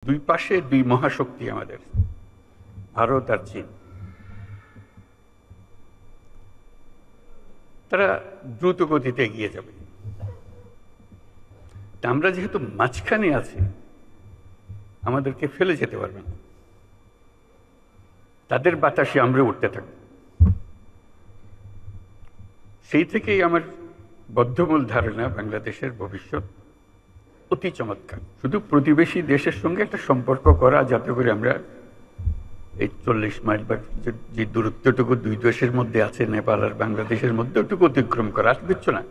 দুই পাশে দুই মহাশক্তি আমাদের, ভারত আর চীন। তারা দ্রুত গতিতে এগিয়ে যাবে। আমরা যেহেতু মাঝখানে আছি, আমাদেরকে ফেলে যেতে পারবে না। তাদের বাতাসে আমরা উঠতে থাকব। সেই থেকেই আমার বদ্ধমূল ধারণা, বাংলাদেশের ভবিষ্যৎ অতি চমৎকার। শুধু প্রতিবেশী দেশের সঙ্গে একটা সম্পর্ক করা, যাতে করে আমরা এই 40 মাইল বা যে দূরত্বটুকু দুই দেশের মধ্যে আছে, নেপাল আর বাংলাদেশের মধ্যে, ওটুকু অতিক্রম করা, আর কিচ্ছু না।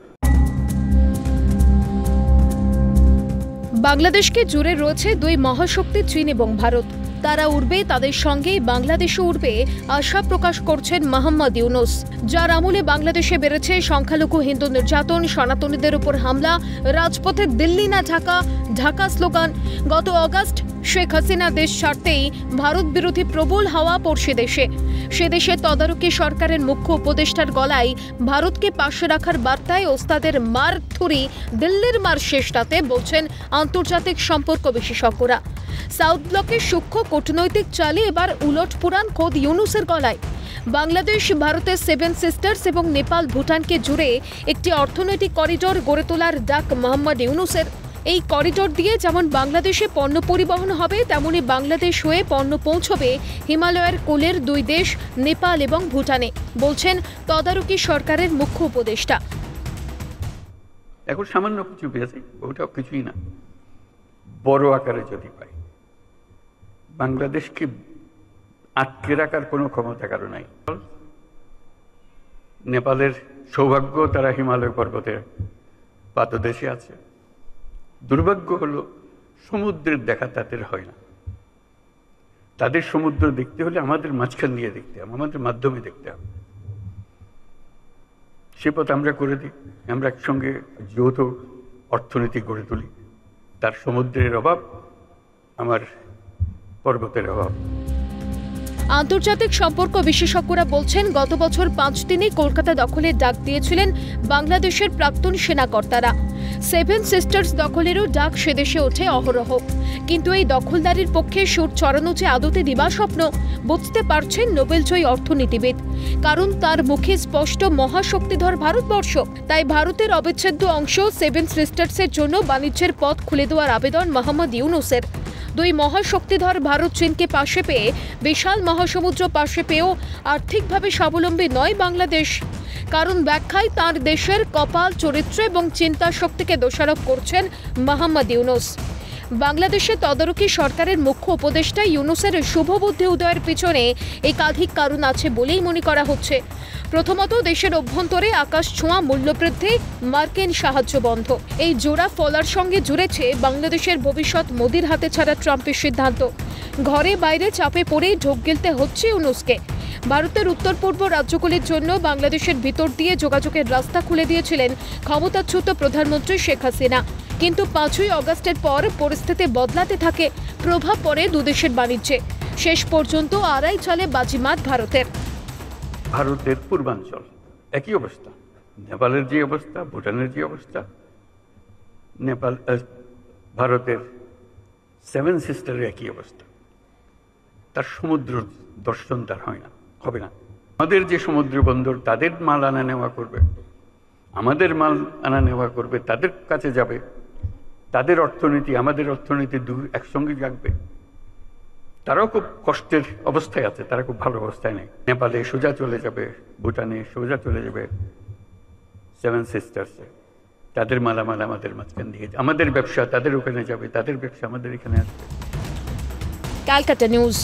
বাংলাদেশকে জুড়ে রয়েছে দুই মহাশক্তি চীন এবং ভারত। তারা উঠবে, তাদের সঙ্গেই বাংলাদেশও উঠবে, আশা প্রকাশ করছেন মোহাম্মদ ইউনূস। যার আমলে বাংলাদেশে বেড়েছে সংখ্যালঘু হিন্দু নির্যাতন, সনাতনীদের উপর হামলা, রাজপথে দিল্লি না ঢাকা, ঢাকা স্লোগান। গত অগাস্ট শেখ হাসিনা দেশ ছাড়তেই ভারত বিরোধী প্রবল হাওয়া পড়ছে দেশে। সে দেশে তদারকি সরকারের মুখ্য উপদেষ্টার গলায় ভারতকে পাশে রাখার বার্তায় ওস্তাদের মার থুরি, দিল্লির মার শেষটাতে, বলছেন আন্তর্জাতিক সম্পর্ক বিশেষজ্ঞরা। সাউথ ব্লকের সূক্ষ্ম কূটনৈতিক চালে এবার উলট পুরাণ খোদ ইউনূসের গলায়। বাংলাদেশ ভারতের 7 সিস্টার্স এবং নেপাল ভুটানকে জুড়ে একটি অর্থনৈতিক করিডোর গড়ে তোলার ডাক মোহাম্মদ ইউনূসের। এই করিডোর দিয়ে যেমন বাংলাদেশে পণ্য পরিবহন হবে, তেমনি বাংলাদেশ হয়ে পণ্য পৌঁছবে হিমালয়ের কোলের দুই দেশ নেপাল এবং ভুটানে, বলছেন তদারকি সরকারের মুখ্য উপদেষ্টা। এখন সামান্য কিছু পেয়েছি, ওটাও কিছুই না। বড় আকারে যদি পাই, বাংলাদেশকে আটকে রাখার কোনো ক্ষমতা কারো নাই। নেপালের সৌভাগ্য, তারা হিমালয় পর্বতের পাদদেশে আছে। দুর্ভাগ্য হলো সমুদ্রের দেখা তাদের হয় না। তাদের সমুদ্র দেখতে হলে আমাদের মাঝখান দিয়ে দেখতে হবে, আমাদের মাধ্যমে দেখতে হবে। সে পথ আমরা করে দিই, আমরা একসঙ্গে যৌথ অর্থনীতি গড়ে তুলি। তার সমুদ্রের অভাব, আমার পর্বতের অভাব। আন্তর্জাতিক সম্পর্ক বিশেষজ্ঞরা বলছেন, গত বছর 5 দিনে কলকাতা দখলের ডাক দিয়েছিলেন বাংলাদেশের প্রাক্তন সেনাকর্তারা। 7 সিস্টার্স দখলেরও ডাক সেদেশে ওঠে অহরহ। কিন্তু এই দখলদারির পক্ষে সুর চড়ানো যে আদতে দিবাস্বপ্ন, বুঝতে পারছেন নোবেলজয়ী অর্থনীতিবিদ। কারণ তার মুখে স্পষ্ট মহাশক্তিধর ভারতবর্ষ। তাই ভারতের অবিচ্ছেদ্য অংশ 7 সিস্টার্সের জন্য বাণিজ্যের পথ খুলে দেওয়ার আবেদন মোহাম্মদ ইউনূসের। দুই মহাশক্তিধর ভারত চীনকে পাশে পেয়ে, বিশাল মহাসমুদ্র পাশে পেয়েও আর্থিকভাবে স্বাবলম্বী নয় বাংলাদেশ। কারণ ব্যাখ্যায় তার দেশের কপাল, চরিত্র এবং চিন্তা শক্তিকে দোষারোপ করছেন মোহাম্মদ ইউনূস। বাংলাদেশে তদারকি সরকারের মুখ্য উপদেষ্টা ইউনূসের শুভবুদ্ধি উদয়ের পিছনে একাধিক কারণ আছে বলেই মনে করা হচ্ছে। প্রথমত, দেশের অভ্যন্তরে আকাশ ছোঁয়া মূল্যবৃদ্ধি, মার্কিন সাহায্য বন্ধ। এই জোড়া ফলার সঙ্গে জুড়েছে বাংলাদেশের ভবিষ্যৎ মোদির হাতে ছাড়া ট্রাম্পের সিদ্ধান্ত। ঘরে বাইরে চাপে পড়ে ঢোক গিলতে হচ্ছে ইউনূসকে। ভারতের উত্তর পূর্ব রাজ্যগুলির জন্য বাংলাদেশের ভিতর দিয়ে যোগাযোগের রাস্তা খুলে দিয়েছিলেন ক্ষমতাচ্যুত প্রধানমন্ত্রী শেখ হাসিনা। কিন্তু 5ই অগাস্টের পর পরিস্থিতি বদলাতে থাকে, প্রভাব পড়ে দুদেশের বাণিজ্যে। শেষ পর্যন্ত আড়াই চলে বাজিমাত ভারতের। ভারতের পূর্বাঞ্চল একই অবস্থা, নেপালের যে অবস্থা, ভুটানের যে অবস্থা, নেপাল ভারতের 7 সিস্টারের একই অবস্থা। তার সমুদ্র দর্শন তার হয় না, হবে না। আমাদের যে সমুদ্র বন্দর, তাদের মাল আনা নেওয়া করবে, আমাদের মাল আনা নেওয়া করবে, তাদের কাছে যাবে। তাদের অর্থনীতি আমাদের অর্থনীতি একসঙ্গে জাগবে। তারাও খুব কষ্টের অবস্থায় আছে, তারা খুব ভালো অবস্থায় নেই। নেপালে সোজা চলে যাবে, ভুটানে সোজা চলে যাবে 7 সিস্টার্সে। তাদের মালামাল আমাদের মাঝখান দিয়ে, আমাদের ব্যবসা তাদের ওখানে যাবে, তাদের ব্যবসা আমাদের এখানে আসবে। ক্যালকাটা নিউজ।